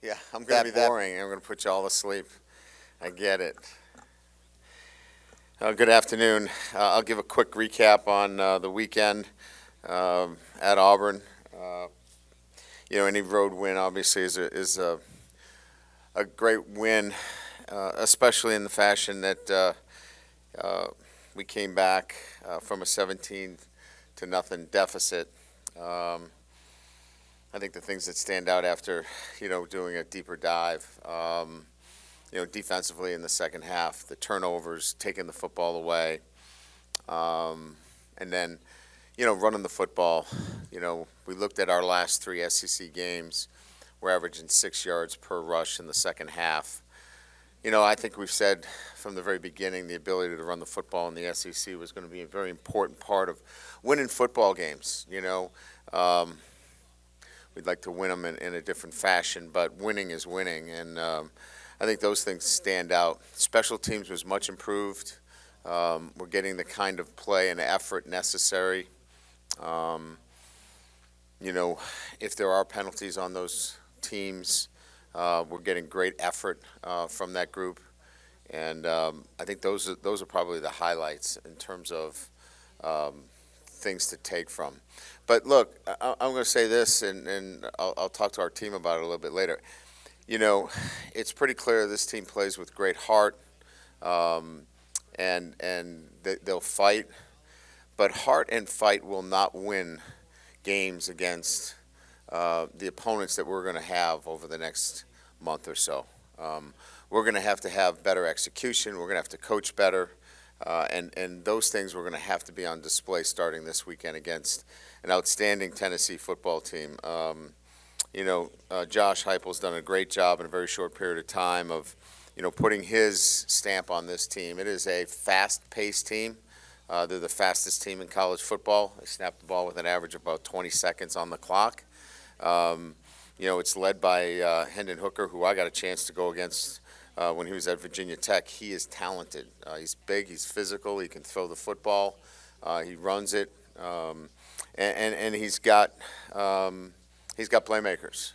Yeah, I'm going to be That boring. I'm going to put you all to sleep. I get it. Good afternoon. I'll give a quick recap on the weekend at Auburn. Any road win obviously is a great win, especially in the fashion that we came back from a 17 to nothing deficit. I think the things that stand out after, doing a deeper dive, defensively in the second half, the turnovers, taking the football away, and then, running the football. We looked at our last three SEC games. We're averaging 6 yards per rush in the second half. I think we've said from the very beginning the ability to run the football in the SEC was going to be a very important part of winning football games. We'd like to win them in a different fashion, but winning is winning, and I think those things stand out. Special teams was much improved. We're getting the kind of play and effort necessary. If there are penalties on those teams, we're getting great effort from that group, and I think those are probably the highlights in terms of things to take from. But look, I'm going to say this, and I'll talk to our team about it a little bit later. It's pretty clear this team plays with great heart, and they'll fight. But heart and fight will not win games against the opponents that we're going to have over the next month or so. We're going to have better execution. We're going to have to coach better. And those things we're going to have to be on display starting this weekend against an outstanding Tennessee football team. Josh Heupel's done a great job in a very short period of time of, putting his stamp on this team. It is a fast-paced team. They're the fastest team in college football. They snap the ball with an average of about 20 seconds on the clock. It's led by Hendon Hooker, who I got a chance to go against when he was at Virginia Tech. He is talented. He's big. He's physical. He can throw the football. He runs it, and he's got playmakers.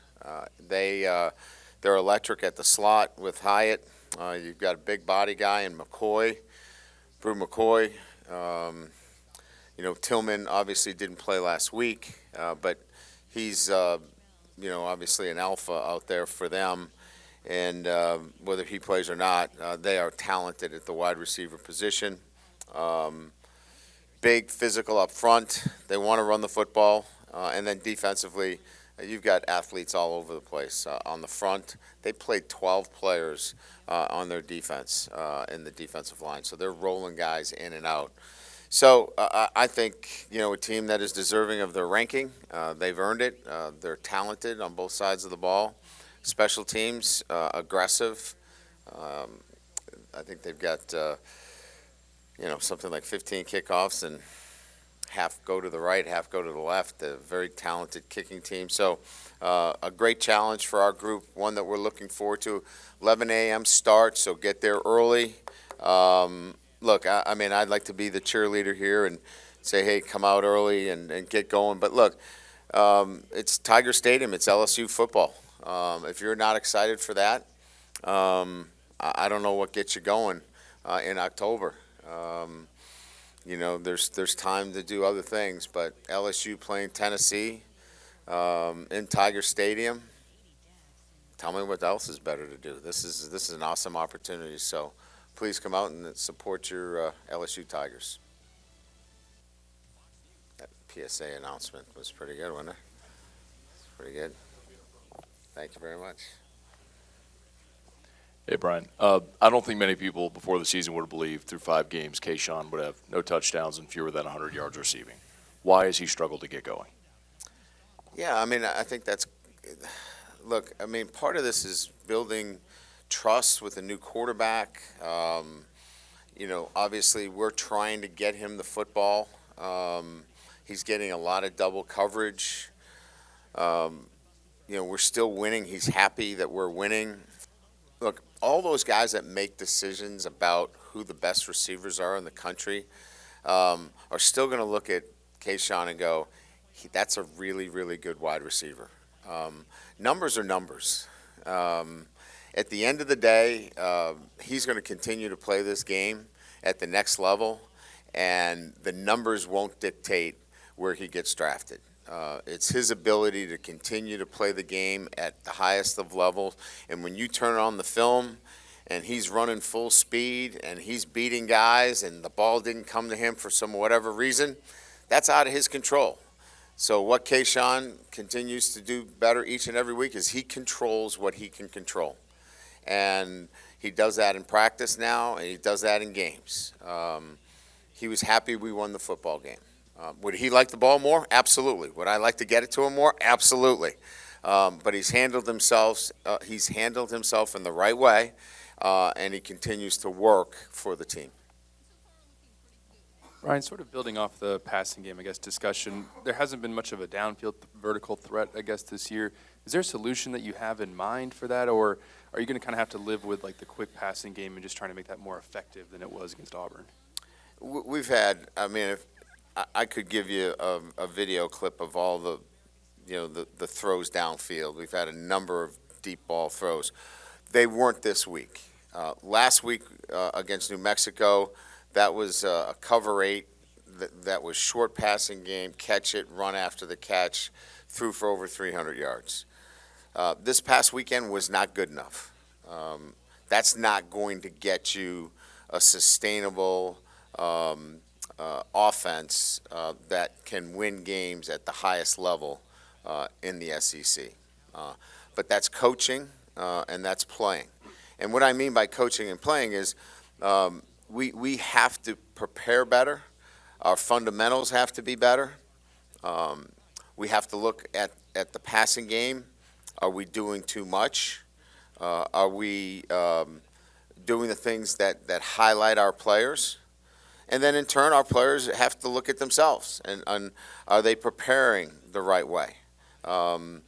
They're electric at the slot with Hyatt. You've got a big body guy in Brew McCoy. Tillman obviously didn't play last week, but he's obviously an alpha out there for them. And whether he plays or not, they are talented at the wide receiver position. Big, physical up front. They want to run the football. And then defensively, you've got athletes all over the place. On the front, they played 12 players on their defense in the defensive line. So they're rolling guys in and out. So I think, a team that is deserving of their ranking. They've earned it. They're talented on both sides of the ball. Special teams, aggressive. I think they've got, something like 15 kickoffs and half go to the right, half go to the left. A very talented kicking team. So a great challenge for our group, one that we're looking forward to. 11 a.m. start, so get there early. Look, I'd like to be the cheerleader here and say, hey, come out early and get going. But look, it's Tiger Stadium. It's LSU football. If you're not excited for that, I don't know what gets you going in October. There's time to do other things, but LSU playing Tennessee in Tiger Stadium. Tell me what else is better to do. This is an awesome opportunity. So please come out and support your LSU Tigers. That PSA announcement was pretty good, wasn't it? Pretty good. Thank you very much. Hey, Brian. I don't think many people before the season would have believed through 5 games Keyshawn would have no touchdowns and fewer than 100 yards receiving. Why has he struggled to get going? Yeah, I think that's – look, part of this is building trust with a new quarterback. Obviously we're trying to get him the football. He's getting a lot of double coverage. We're still winning. He's happy that we're winning. Look, all those guys that make decisions about who the best receivers are in the country are still going to look at Keyshawn and go, that's a really, really good wide receiver. Numbers are numbers. At the end of the day, he's going to continue to play this game at the next level, and the numbers won't dictate where he gets drafted. It's his ability to continue to play the game at the highest of levels, and when you turn on the film and he's running full speed and he's beating guys and the ball didn't come to him for some whatever reason, that's out of his control. So what Keyshawn continues to do better each and every week is he controls what he can control. And he does that in practice now, and he does that in games. He was happy we won the football game. Would he like the ball more? Absolutely. Would I like to get it to him more? Absolutely. But he's handled himself in the right way, and he continues to work for the team. Ryan, sort of building off the passing game, I guess, discussion, there hasn't been much of a downfield vertical threat, I guess, this year. Is there a solution that you have in mind for that, or are you going to kind of have to live with like the quick passing game and just trying to make that more effective than it was against Auburn? We've had, I mean, if I could give you a video clip of all the, the throws downfield. We've had a number of deep ball throws. They weren't this week. Last week against New Mexico, that was a cover 8. That was short passing game, catch it, run after the catch, threw for over 300 yards. This past weekend was not good enough. That's not going to get you a sustainable offense that can win games at the highest level in the SEC. But that's coaching and that's playing. And what I mean by coaching and playing is we have to prepare better. Our fundamentals have to be better. We have to look at the passing game. Are we doing too much? Are we doing the things that highlight our players? And then in turn, our players have to look at themselves and are they preparing the right way? And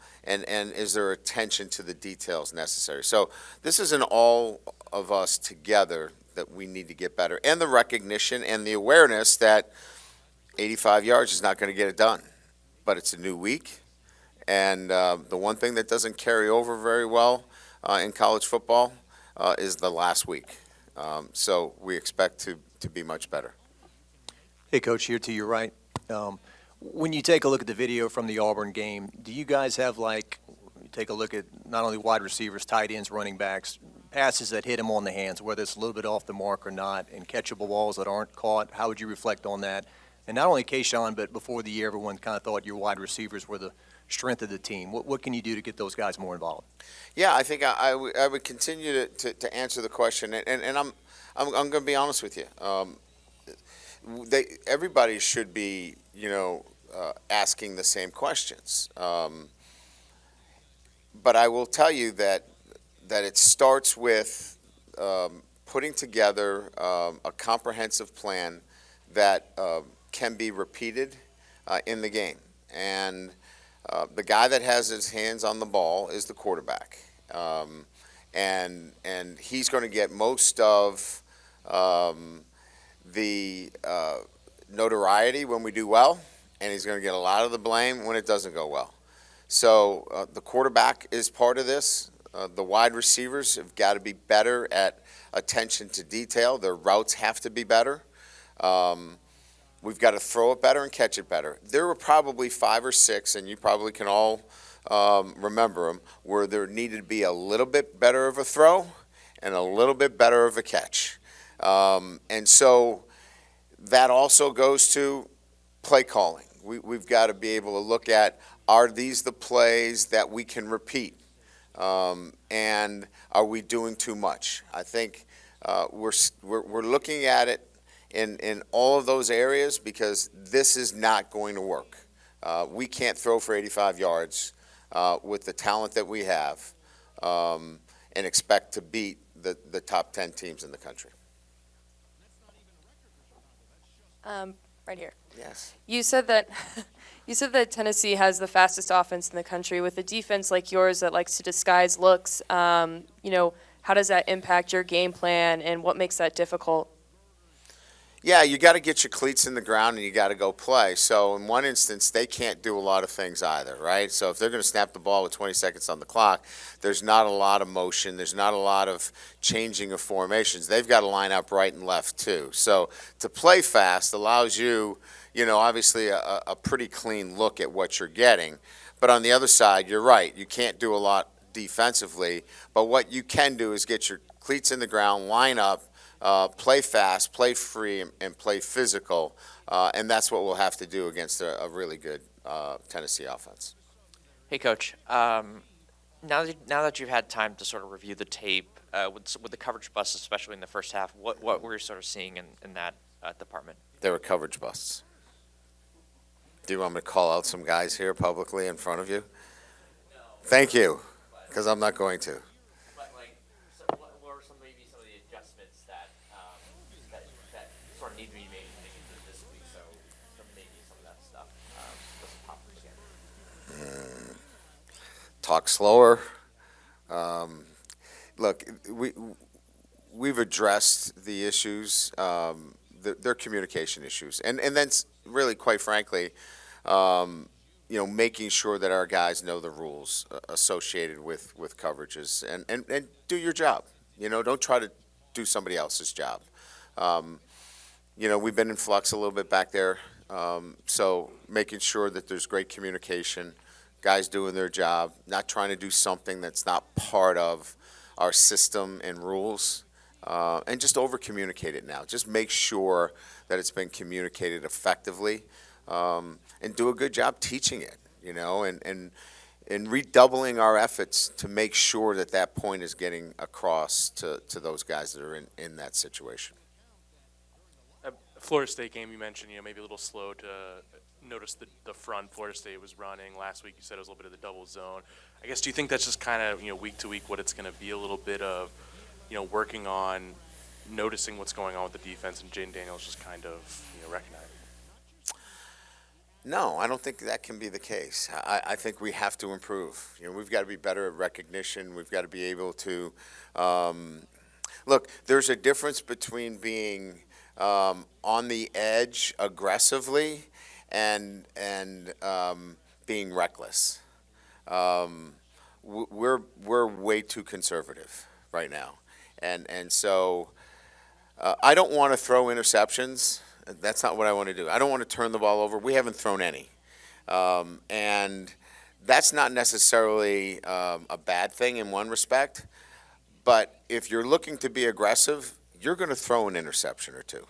is there attention to the details necessary? So this is an all of us together that we need to get better, and the recognition and the awareness that 85 yards is not going to get it done. But it's a new week, and the one thing that doesn't carry over very well in college football is the last week. So we expect to be much better. Hey, Coach, here to your right. When you take a look at the video from the Auburn game, do you guys have, take a look at not only wide receivers, tight ends, running backs, passes that hit them on the hands, whether it's a little bit off the mark or not, and catchable balls that aren't caught? How would you reflect on that? And not only Keyshawn, but before the year, everyone kind of thought your wide receivers were the strength of the team. What can you do to get those guys more involved? Yeah, I think I would continue to answer the question, and I'm going to be honest with you. Everybody should be, asking the same questions. But I will tell you that it starts with putting together a comprehensive plan that can be repeated in the game. And the guy that has his hands on the ball is the quarterback. And he's going to get most of the notoriety when we do well, and he's going to get a lot of the blame when it doesn't go well. So the quarterback is part of this. The wide receivers have got to be better at attention to detail. Their routes have to be better. We've got to throw it better and catch it better. There were probably 5 or 6, and you probably can all remember them, where there needed to be a little bit better of a throw and a little bit better of a catch. And so that also goes to play calling. We've got to be able to look at, are these the plays that we can repeat? And are we doing too much? I think we're looking at it in all of those areas, because this is not going to work. We can't throw for 85 yards with the talent that we have and expect to beat the top 10 teams in the country. Right here. Yes. You said that Tennessee has the fastest offense in the country. With a defense like yours that likes to disguise looks, how does that impact your game plan, and what makes that difficult? Yeah, you got to get your cleats in the ground and you got to go play. So in one instance, they can't do a lot of things either, right? So if they're going to snap the ball with 20 seconds on the clock, there's not a lot of motion. There's not a lot of changing of formations. They've got to line up right and left too. So to play fast allows you, obviously a pretty clean look at what you're getting. But on the other side, you're right. You can't do a lot defensively. But what you can do is get your cleats in the ground, line up, play fast, play free, and play physical, and that's what we'll have to do against a really good Tennessee offense. Hey, Coach. Now that you've had time to sort of review the tape, with the coverage busts, especially in the first half, what were you sort of seeing in that department? They were coverage busts. Do you want me to call out some guys here publicly in front of you? No. Thank you, because I'm not going to. But what were maybe some of the adjustments that sort of need to be made into this week? So maybe some of that stuff doesn't pop up again. Talk slower. Look, we've addressed the issues. They're communication issues, and then really, quite frankly, making sure that our guys know the rules associated with coverages and do your job. Don't try to do somebody else's job. We've been in flux a little bit back there, so making sure that there's great communication, guys doing their job, not trying to do something that's not part of our system and rules, and just over-communicate it now. Just make sure that it's been communicated effectively, and do a good job teaching it, and redoubling our efforts to make sure that point is getting across to those guys that are in that situation. Florida State game, you mentioned, maybe a little slow to notice the front Florida State was running. Last week you said it was a little bit of the double zone. I guess, do you think that's just kind of, week to week what it's going to be, a little bit of, working on noticing what's going on with the defense and Jaden Daniels just kind of, recognizing? No, I don't think that can be the case. I think we have to improve. We've got to be better at recognition. We've got to be able to look. There's a difference between being on the edge aggressively and being reckless. We're way too conservative right now, and so I don't want to throw interceptions. That's not what I want to do. I don't want to turn the ball over. We haven't thrown any. And that's not necessarily a bad thing in one respect. But if you're looking to be aggressive, you're going to throw an interception or two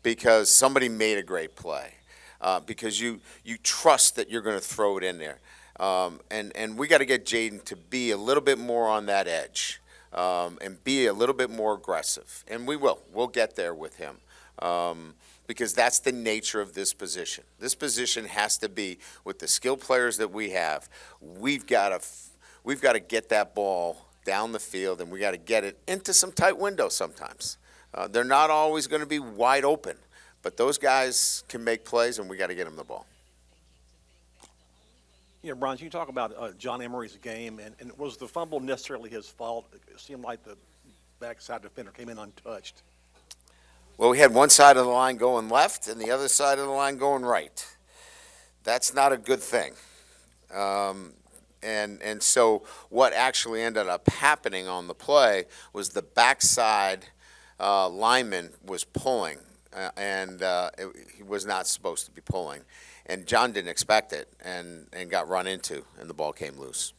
because somebody made a great play, because you trust that you're going to throw it in there. And we got to get Jaden to be a little bit more on that edge, and be a little bit more aggressive. And we will. We'll get there with him. Because that's the nature of this position. This position has to be, with the skill players that we have, we've got to get that ball down the field, and we got to get it into some tight windows sometimes. They're not always going to be wide open, but those guys can make plays, and we got to get them the ball. Brian, can you talk about John Emery's game, and was the fumble necessarily his fault? It seemed like the backside defender came in untouched. Well, we had one side of the line going left and the other side of the line going right. That's not a good thing. And so what actually ended up happening on the play was the backside lineman was pulling, and he was not supposed to be pulling. And John didn't expect it and got run into, and the ball came loose.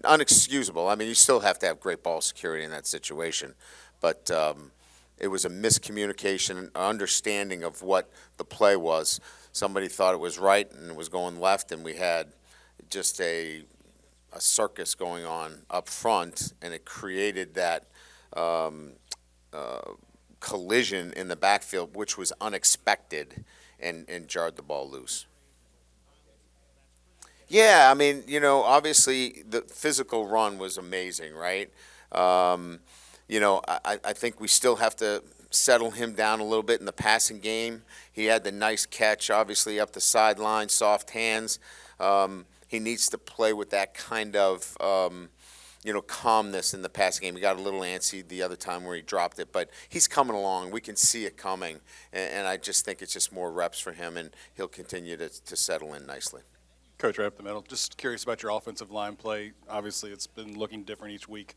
Unexcusable. I mean, you still have to have great ball security in that situation. But it was a miscommunication, an understanding of what the play was. Somebody thought it was right and it was going left, and we had just a circus going on up front, and it created that collision in the backfield, which was unexpected, and jarred the ball loose. Yeah, I mean, obviously the physical run was amazing, right? I think we still have to settle him down a little bit in the passing game. He had the nice catch, obviously, up the sideline, soft hands. He needs to play with that kind of calmness in the passing game. He got a little antsy the other time where he dropped it, but he's coming along. We can see it coming, and I just think it's just more reps for him, and he'll continue to settle in nicely. Coach, right up the middle, just curious about your offensive line play. Obviously, it's been looking different each week.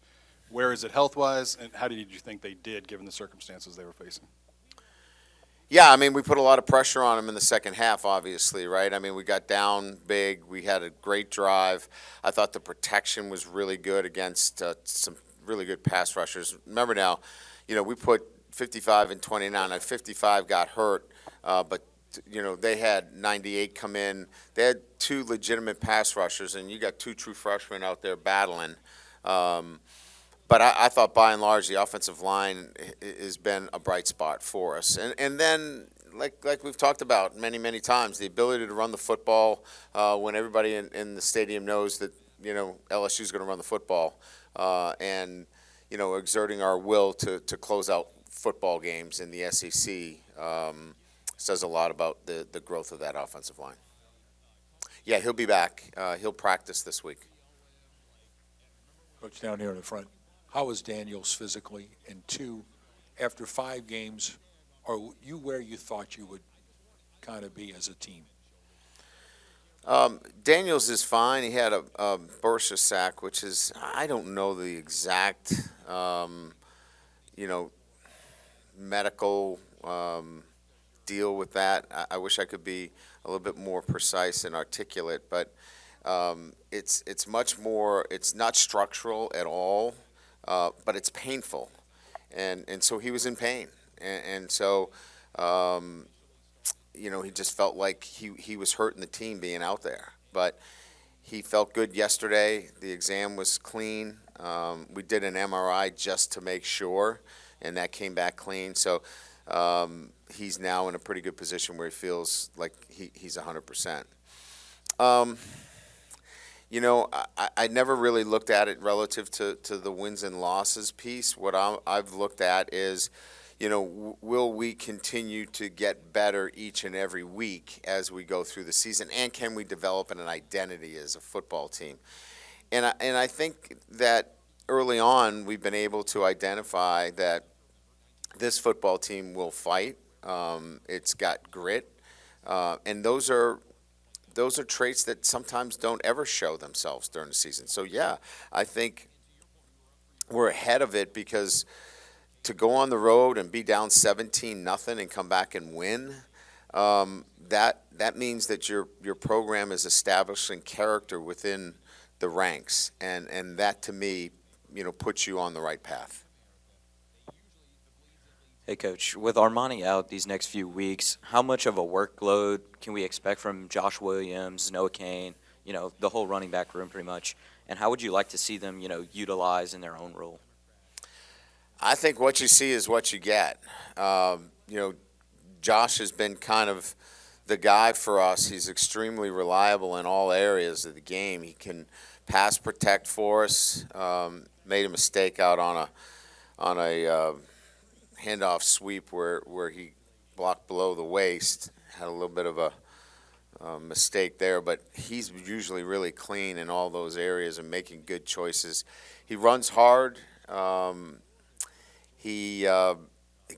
Where is it health-wise, and how did you think they did given the circumstances they were facing? Yeah, I mean, we put a lot of pressure on them in the second half, obviously, right? I mean, we got down big. We had a great drive. I thought the protection was really good against some really good pass rushers. Remember now, we put 55 and 29. 55 got hurt, but they had 98 come in. They had two legitimate pass rushers, and you got two true freshmen out there battling. But I thought, by and large, the offensive line has been a bright spot for us. And then, like we've talked about many, many times, the ability to run the football when everybody in the stadium knows that, LSU is going to run the football, and, exerting our will to close out football games in the SEC says a lot about the growth of that offensive line. Yeah, he'll be back. He'll practice this week. Coach, down here in the front, how is Daniels physically? And two, after 5 games, are you where you thought you would kind of be as a team? Daniels is fine. He had a bursa sack, which is, I don't know the exact, medical deal with that. I wish I could be a little bit more precise and articulate, but it's much more, it's not structural at all. But it's painful, and so he was in pain, and so he just felt like he was hurting the team being out there. But he felt good yesterday. The exam was clean. We did an MRI just to make sure, and that came back clean. So he's now in a pretty good position where he feels like he's 100%. I never really looked at it relative to the wins and losses piece. What I've looked at is, will we continue to get better each and every week as we go through the season, and can we develop an identity as a football team? And I think that early on we've been able to identify that this football team will fight. It's got grit, and those are traits that sometimes don't ever show themselves during the season. So, yeah, I think we're ahead of it, because to go on the road and be down 17-0 and come back and win, that means that your program is establishing character within the ranks, and that, to me, puts you on the right path. Hey, Coach, with Armani out these next few weeks, how much of a workload can we expect from Josh Williams, Noah Kane, the whole running back room pretty much? And how would you like to see them, utilize in their own role? I think what you see is what you get. Josh has been kind of the guy for us. He's extremely reliable in all areas of the game. He can pass protect for us. Made a mistake out on a handoff sweep where he blocked below the waist. Had a little bit of a mistake there, but he's usually really clean in all those areas and making good choices. He runs hard. He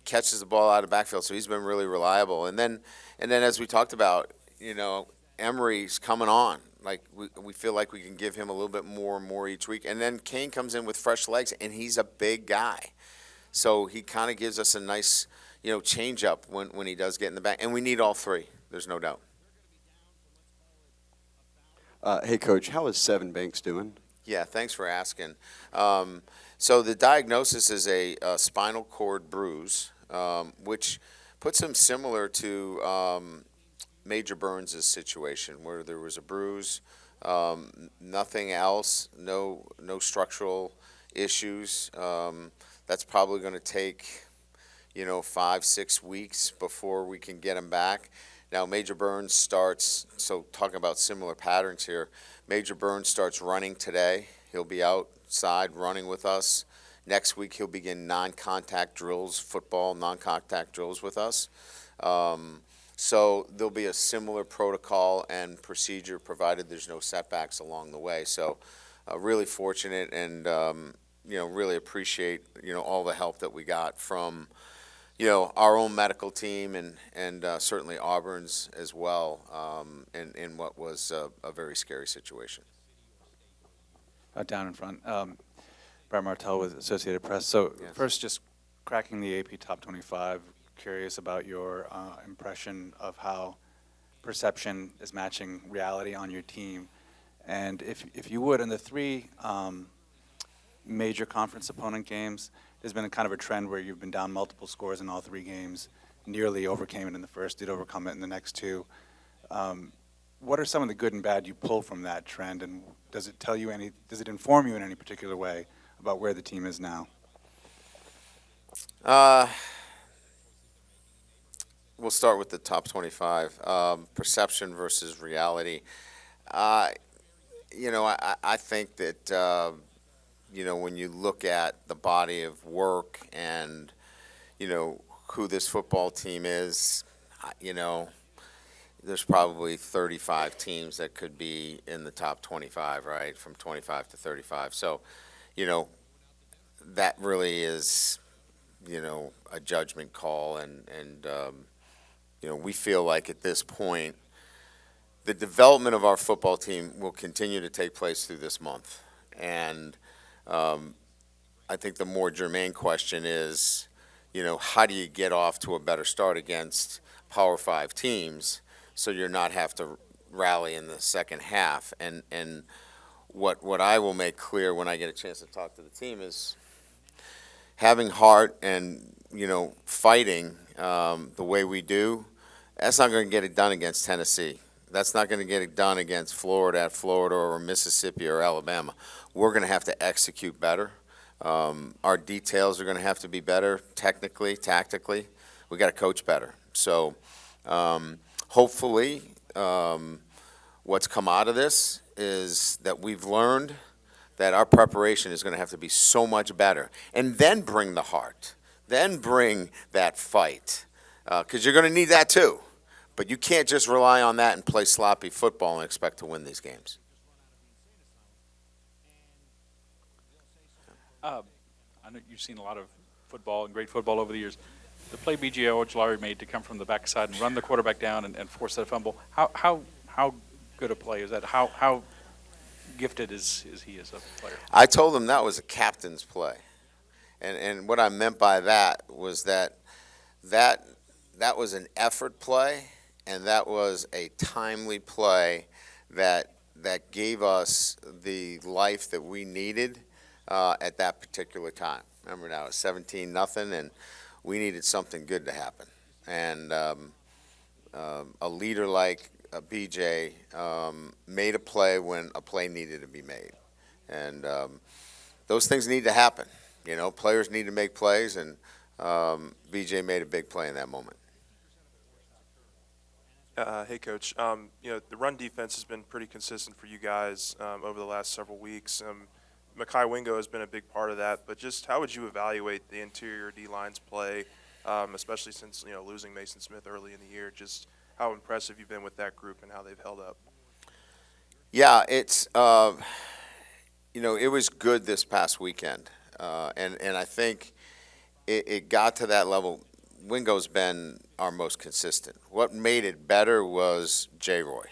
catches the ball out of the backfield, so he's been really reliable. And then as we talked about, Emery's coming on. Like we feel like we can give him a little bit more and more each week. And then Kane comes in with fresh legs, and he's a big guy. So he kind of gives us a nice, change up when he does get in the back. And we need all three. There's no doubt. Hey, Coach, how is Seven Banks doing? Yeah, thanks for asking. So the diagnosis is a spinal cord bruise, which puts him similar to Major Burns' situation, where there was a bruise, nothing else, no structural issues. That's probably going to take, 5-6 weeks before we can get him back. Now, Major Burns starts, so talking about similar patterns here, Major Burns starts running today. He'll be outside running with us. Next week, he'll begin non-contact drills, football non-contact drills with us. So there'll be a similar protocol and procedure, provided there's no setbacks along the way. So really fortunate and, really appreciate, all the help that we got from, our own medical team and certainly Auburn's as well in what was a very scary situation. Down in front. Brett Martell with Associated Press. So Yes. first, just cracking the AP Top 25, curious about your impression of how perception is matching reality on your team. And if you would, in the three major conference opponent games, there's been a kind of a trend where you've been down multiple scores in all three games, nearly overcame it in the first, did overcome it in the next two. What are some of the good and bad you pull from that trend, and does it inform you in any particular way about where the team is now? We'll start with the top 25. Perception versus reality. I think that, when you look at the body of work and, who this football team is, there's probably 35 teams that could be in the top 25, right, from 25 to 35. So, that really is, a judgment call. And we feel like at this point, the development of our football team will continue to take place through this month. And I think the more germane question is, how do you get off to a better start against Power 5 teams so you're not have to rally in the second half? And what I will make clear when I get a chance to talk to the team is having heart and, fighting the way we do, that's not going to get it done against Tennessee. That's not going to get it done against Florida or Mississippi or Alabama. We're going to have to execute better. Our details are going to have to be better technically, tactically. We got to coach better. So hopefully what's come out of this is that we've learned that our preparation is going to have to be so much better. And then bring the heart. Then bring that fight. Because you're going to need that too. But you can't just rely on that and play sloppy football and expect to win these games. I know you've seen a lot of football and great football over the years. The play B.J. Ojulari made to come from the backside and run the quarterback down and force that fumble, how good a play is that? How gifted is he as a player? I told him that was a captain's play. And what I meant by that was that was an effort play, and that was a timely play that gave us the life that we needed at that particular time. Remember now, it's 17-0, and we needed something good to happen. And a leader like BJ made a play when a play needed to be made. And those things need to happen. Players need to make plays, and BJ made a big play in that moment. Hey, Coach. The run defense has been pretty consistent for you guys over the last several weeks. Mekhi Wingo has been a big part of that, but just how would you evaluate the interior D-line's play, especially since losing Mason Smith early in the year? Just how impressive you've been with that group and how they've held up. Yeah, it's it was good this past weekend, and I think it got to that level. Wingo's been our most consistent. What made it better was J-Roy.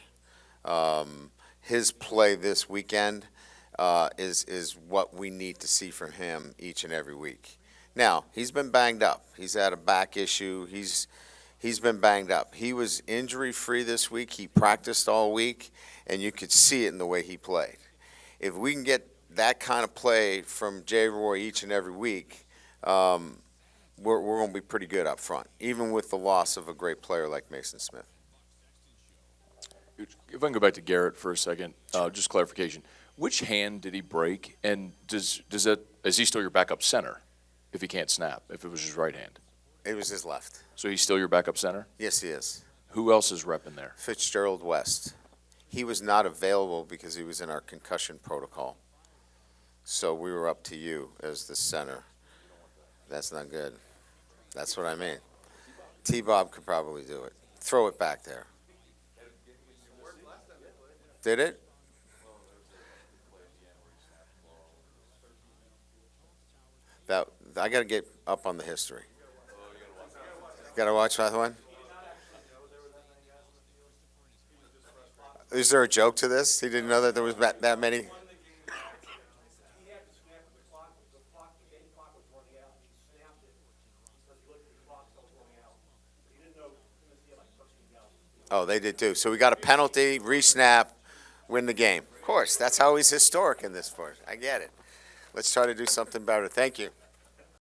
His play this weekend is what we need to see from him each and every week. Now, he's been banged up. He's had a back issue. He's been banged up. He was injury-free this week. He practiced all week, and you could see it in the way he played. If we can get that kind of play from J-Roy each and every week, we're going to be pretty good up front, even with the loss of a great player like Mason Smith. If I can go back to Garrett for a second, just clarification. Which hand did he break, and is he still your backup center if he can't snap, if it was his right hand? It was his left. So he's still your backup center? Yes, he is. Who else is repping there? Fitzgerald West. He was not available because he was in our concussion protocol. So we were up to you as the center. That's not good. That's what I mean. T-Bob could probably do it. Throw it back there. Did it? that I got to get up on the history. Got to watch that one. Is there a joke to this? He didn't know that there was that many. Oh, they did too. So we got a penalty, re-snap, win the game. Of course, that's how he's historic in this sport. I get it. Let's try to do something better. Thank you.